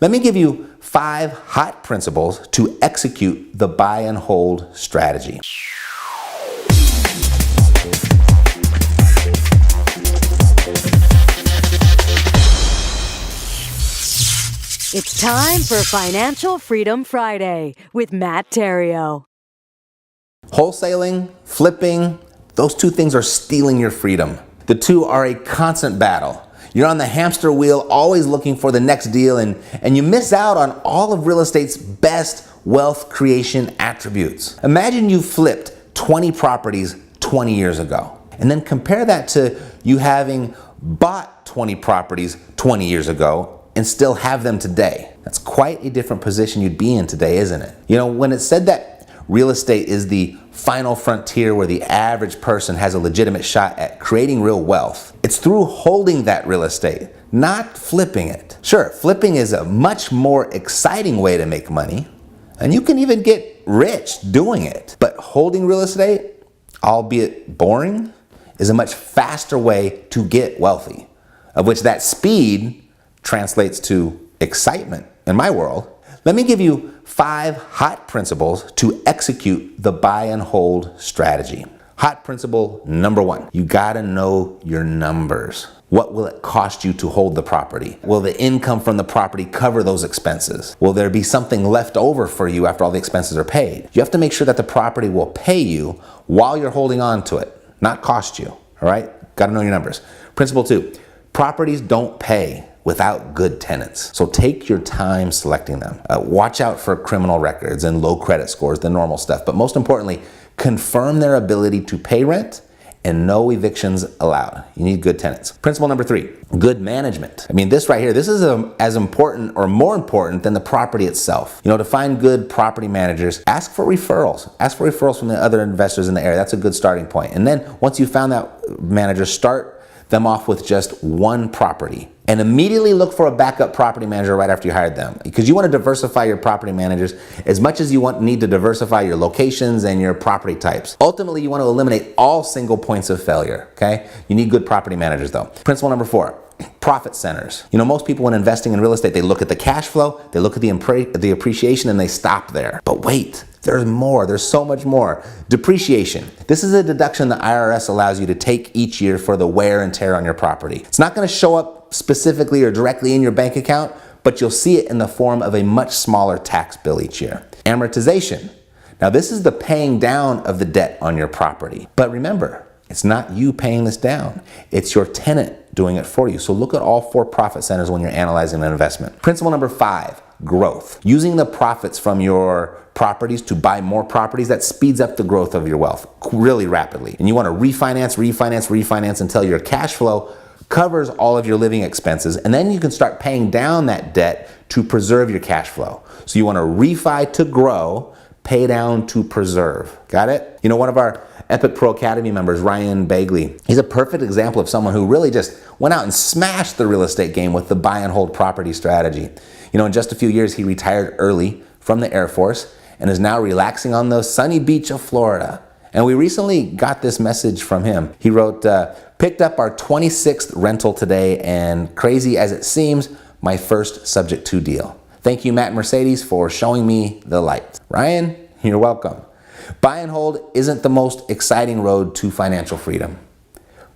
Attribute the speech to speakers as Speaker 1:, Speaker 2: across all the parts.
Speaker 1: Let me give you 5 hot principles to execute the buy and hold strategy.
Speaker 2: It's time for Financial Freedom Friday with Matt Theriault.
Speaker 1: Wholesaling, flipping, those two things are stealing your freedom. The two are a constant battle. You're on the hamster wheel, always looking for the next deal, and you miss out on all of real estate's best wealth creation attributes. Imagine you flipped 20 properties 20 years ago, and then compare that to you having bought 20 properties 20 years ago and still have them today. That's quite a different position you'd be in today, isn't it? You know, when it's said that real estate is the final frontier where the average person has a legitimate shot at creating real wealth, it's through holding that real estate, not flipping it. Sure, flipping is a much more exciting way to make money, and you can even get rich doing it. But holding real estate, albeit boring, is a much faster way to get wealthy, of which that speed translates to excitement in my world. Let me give you 5 hot principles to execute the buy and hold strategy. Hot principle number 1, you gotta know your numbers. What will it cost you to hold the property? Will the income from the property cover those expenses? Will there be something left over for you after all the expenses are paid? You have to make sure that the property will pay you while you're holding on to it, not cost you, all right? Gotta know your numbers. Principle 2, properties don't pay without good tenants. So take your time selecting them. Watch out for criminal records and low credit scores, the normal stuff. But most importantly, confirm their ability to pay rent and no evictions allowed. You need good tenants. Principle number 3, good management. I mean, this right here, this is as important or more important than the property itself. You know, to find good property managers, ask for referrals. Ask for referrals from the other investors in the area. That's a good starting point. And then once you found that manager, start them off with just one property and immediately look for a backup property manager right after you hired them, because you want to diversify your property managers as much as you need to diversify your locations and your property types. Ultimately, you want to eliminate all single points of failure, okay? You need good property managers though. Principle number 4, profit centers. You know, most people when investing in real estate, they look at the cash flow, they look at the appreciation, and they stop there. But wait, there's more. There's so much more. Depreciation. This is a deduction the IRS allows you to take each year for the wear and tear on your property. It's not going to show up specifically or directly in your bank account, but you'll see it in the form of a much smaller tax bill each year. Amortization. Now this is the paying down of the debt on your property. But remember, it's not you paying this down. It's your tenant doing it for you. So look at all 4 profit centers when you're analyzing an investment. Principle number 5, growth. Using the profits from your properties to buy more properties, that speeds up the growth of your wealth really rapidly. And you want to refinance until your cash flow covers all of your living expenses. And then you can start paying down that debt to preserve your cash flow. So you want to refi to grow, pay down to preserve. Got it? You know, one of our Epic Pro Academy members, Ryan Bagley, he's a perfect example of someone who really just went out and smashed the real estate game with the buy and hold property strategy. You know, in just a few years, he retired early from the Air Force and is now relaxing on the sunny beach of Florida. And we recently got this message from him. He wrote, picked up our 26th rental today, and crazy as it seems, my first subject to deal. Thank you, Matt and Mercedes, for showing me the light. Ryan, you're welcome. Buy and hold isn't the most exciting road to financial freedom,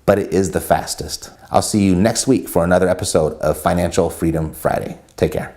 Speaker 1: but it is the fastest. I'll see you next week for another episode of Financial Freedom Friday. Take care.